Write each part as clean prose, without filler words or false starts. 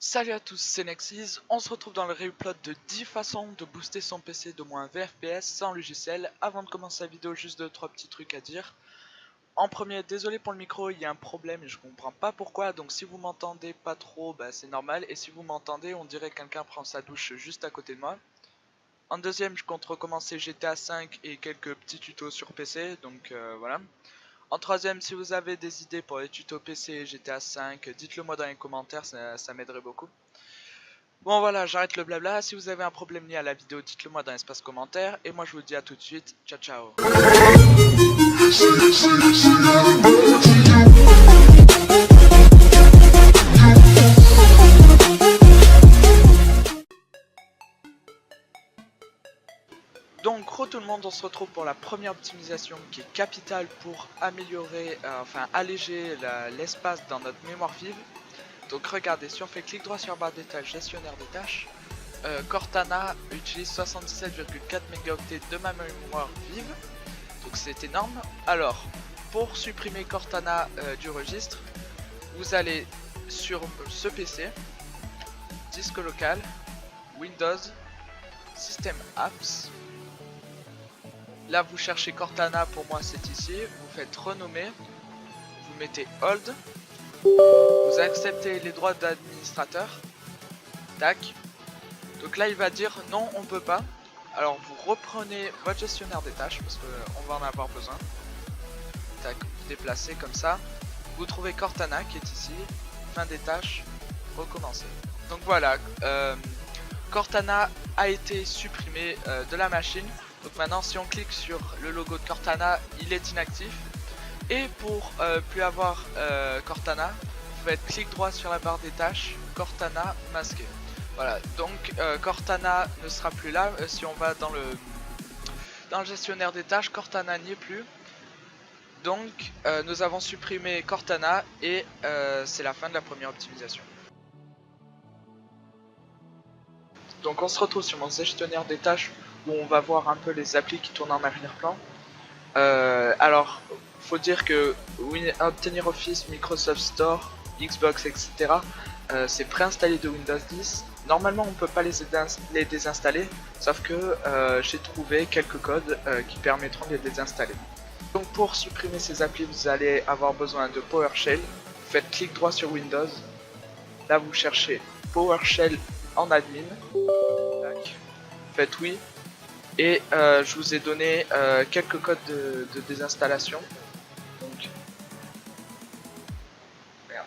Salut à tous, c'est Nexis. On se retrouve dans le replot de 10 façons de booster son PC d'au moins 20 FPS sans logiciel. Avant de commencer la vidéo, juste 2-3 petits trucs à dire. En premier, désolé pour le micro, il y a un problème et je comprends pas pourquoi. Donc si vous m'entendez pas trop, c'est normal. Et si vous m'entendez, on dirait que quelqu'un prend sa douche juste à côté de moi. En deuxième, je compte recommencer GTA 5 et quelques petits tutos sur PC. Donc voilà. En troisième, si vous avez des idées pour les tutos PC et GTA 5, dites-le moi dans les commentaires, ça m'aiderait beaucoup. Bon voilà, j'arrête le blabla. Si vous avez un problème lié à la vidéo, dites-le moi dans l'espace commentaire. Et moi je vous dis à tout de suite. Ciao ciao. Donc tout le monde, on se retrouve pour la première optimisation qui est capitale pour améliorer, alléger l'espace dans notre mémoire vive. Donc regardez, si on fait clic droit sur barre des tâches, gestionnaire des tâches, Cortana utilise 77,4 mégaoctets de ma mémoire vive. Donc c'est énorme. Alors, pour supprimer Cortana du registre, vous allez sur ce PC, disque local, Windows, System Apps. Là vous cherchez Cortana, pour moi c'est ici, vous faites renommer, vous mettez hold, vous acceptez les droits d'administrateur, tac. Donc là il va dire non on peut pas. Alors vous reprenez votre gestionnaire des tâches parce qu'on va en avoir besoin. Tac, vous déplacez comme ça. Vous trouvez Cortana qui est ici, fin des tâches, recommencer. Donc voilà, Cortana a été supprimé de la machine. Donc maintenant si on clique sur le logo de Cortana, il est inactif. Et pour plus avoir Cortana, vous faites clic droit sur la barre des tâches, Cortana masqué. Voilà, donc Cortana ne sera plus là. Si on va dans le gestionnaire des tâches, Cortana n'y est plus. Donc nous avons supprimé Cortana et c'est la fin de la première optimisation. Donc on se retrouve sur mon gestionnaire des tâches où on va voir un peu les applis qui tournent en arrière-plan. Alors faut dire que obtenir Office, Microsoft Store, Xbox, etc. C'est préinstallé de Windows 10. Normalement on peut pas les désinstaller, sauf que j'ai trouvé quelques codes qui permettront de les désinstaller. Donc pour supprimer ces applis, vous allez avoir besoin de PowerShell. Vous faites clic droit sur Windows. Là vous cherchez PowerShell en admin. Tac. Faites oui. Et je vous ai donné quelques codes de désinstallation. Donc, merde.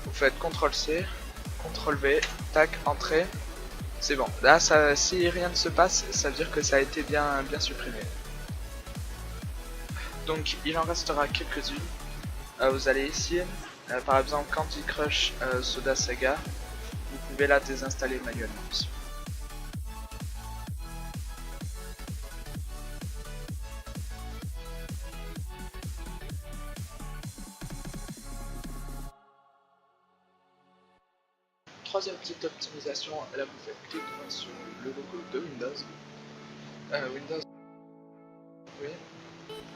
Vous faites CTRL-C, CTRL-V, tac, entrée. C'est bon. Là, si rien ne se passe, ça veut dire que ça a été bien supprimé. Donc, il en restera quelques-unes. Vous allez ici, par exemple Candy Crush Soda Saga. Vous pouvez la désinstaller manuellement aussi. Troisième petite optimisation, là vous faites clic droit sur le logo de Windows. Windows, oui,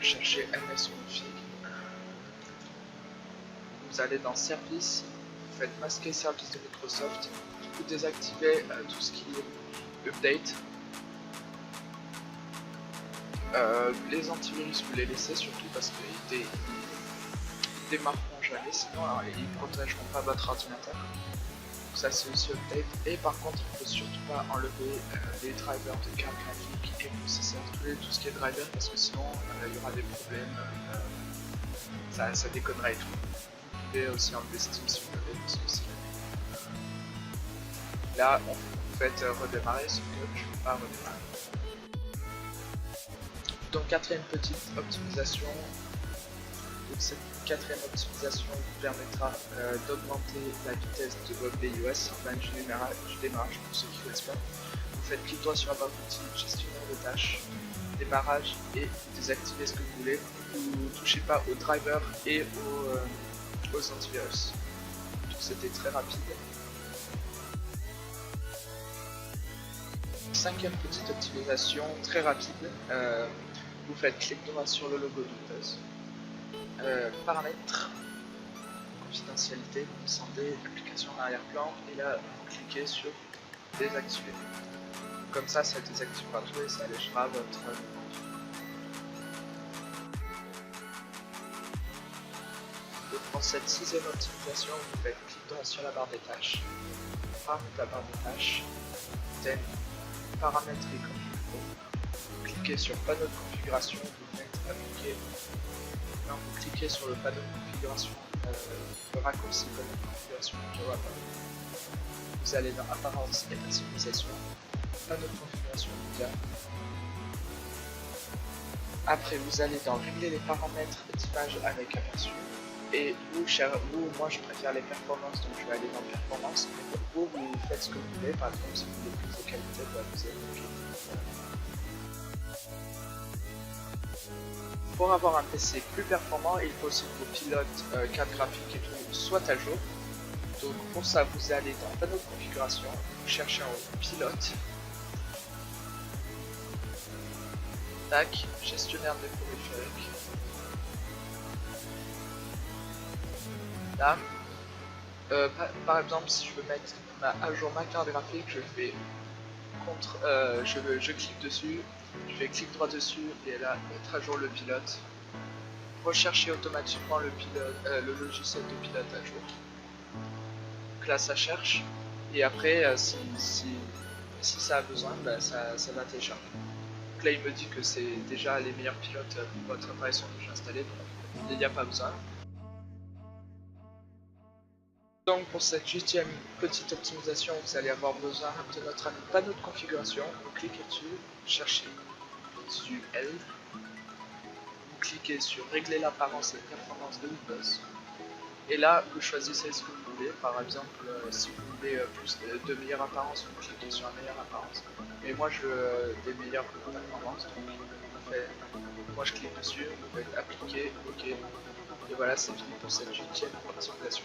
cherchez MS config. Vous allez dans Service, vous faites masquer service de Microsoft, vous désactivez tout ce qui est Update. Les antivirus vous les laissez surtout parce qu'ils démarreront jamais, sinon alors, ils ne protégeront pas votre ordinateur. Donc ça c'est aussi Update. Et par contre il ne faut surtout pas enlever les drivers de carte graphique et processeur, tout ce qui est driver, parce que sinon il y aura des problèmes, ça déconnerait et tout. Vous pouvez aussi enlever Steam si vous voulez, parce que si là on fait redémarrer, sauf que je ne peux pas redémarrer. Donc quatrième petite optimisation. Donc cette quatrième optimisation vous permettra d'augmenter la vitesse de votre BIOS, enfin du démarrage pour ceux qui ne connaissent pas. Vous faites clic droit sur la barre d'outils, gestionnaire de tâches, démarrage et vous désactivez ce que vous voulez. Vous ne touchez pas aux drivers et aux antivirus. Donc c'était très rapide. Cinquième petite optimisation très rapide. Vous faites clic droit sur le logo de Windows. Paramètres, confidentialité, vous descendez application d'arrière-plan et là vous cliquez sur désactiver. Comme ça désactivera tout et ça allégera votre Donc pour cette sixième optimisation, vous faites clic droit sur la barre des tâches, paramètres la barre des tâches, thème, paramétrer comme il faut, vous cliquez sur panneau de configuration, vous faites appliquer, non, vous cliquez sur le panneau de configuration, le raccourci panneau de configuration qui apparaît. Vous allez dans apparence et personnalisation, panneau de configuration média. Après vous allez dans régler les paramètres d'image avec aperçu. Et moi je préfère les performances, donc je vais aller dans performance. Vous faites ce que vous voulez, par exemple si vous voulez plus de qualité, vous allez Pour avoir un PC plus performant, il faut aussi que vos pilotes, carte graphique et tout soient à jour. Donc pour ça vous allez dans panneau de configuration, vous cherchez en pilote. Tac, gestionnaire des périphériques. Là, par exemple, si je veux mettre à jour ma carte graphique, je fais je clique dessus, je fais clic droit dessus et là mettre à jour le pilote. Rechercher automatiquement le logiciel de pilote à jour. Donc là ça cherche et après si ça a besoin, ça va télécharger. Donc là il me dit que c'est déjà les meilleurs pilotes pour votre appareil sont déjà installés, donc il n'y a pas besoin. Donc pour cette huitième petite optimisation, vous allez avoir besoin de notre ami panneau de configuration. Vous cliquez dessus, cherchez dessus L. Vous cliquez sur régler l'apparence et performance de Windows. Et là, vous choisissez ce que vous voulez. Par exemple, si vous voulez plus de meilleure apparence, vous cliquez sur la meilleure apparence. Mais moi, je veux des meilleures performances. Donc, moi, je clique dessus, vous faites appliquer, OK. Et voilà, c'est fini pour cette huitième optimisation.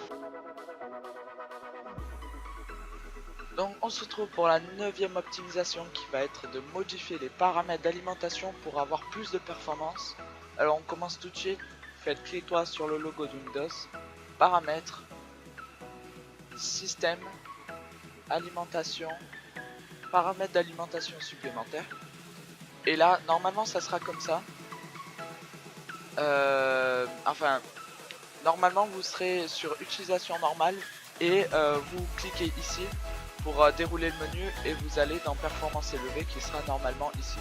Donc on se retrouve pour la neuvième optimisation qui va être de modifier les paramètres d'alimentation pour avoir plus de performance. Alors on commence tout de suite, faites clic droit sur le logo de Windows, paramètres, système, alimentation, paramètres d'alimentation supplémentaires. Et là normalement ça sera comme ça. Normalement vous serez sur utilisation normale et vous cliquez ici pour dérouler le menu et vous allez dans performance élevée qui sera normalement ici.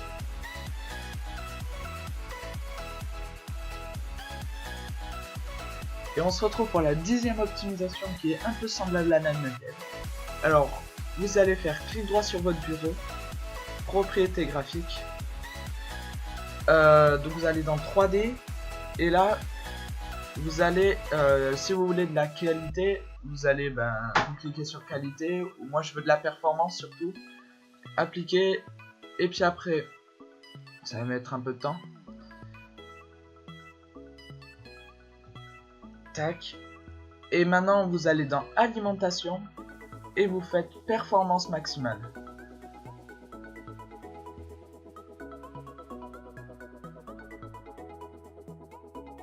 Et on se retrouve pour la dixième optimisation qui est un peu semblable à la même. Alors vous allez faire clic droit sur votre bureau, propriété graphique, donc vous allez dans 3D et là vous allez, si vous voulez de la qualité, vous allez vous cliquez sur qualité, ou moi je veux de la performance surtout, appliquer, et puis après, ça va mettre un peu de temps. Tac. Et maintenant vous allez dans alimentation, et vous faites performance maximale.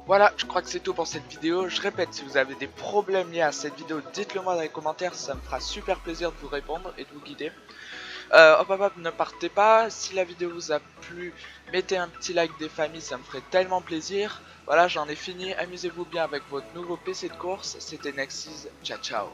Voilà, je crois que c'est tout pour cette vidéo. Je répète, si vous avez des problèmes liés à cette vidéo, dites-le moi dans les commentaires, ça me fera super plaisir de vous répondre et de vous guider. Ne partez pas, si la vidéo vous a plu, mettez un petit like des familles, ça me ferait tellement plaisir. Voilà, j'en ai fini, amusez-vous bien avec votre nouveau PC de course, c'était Nexys, ciao ciao.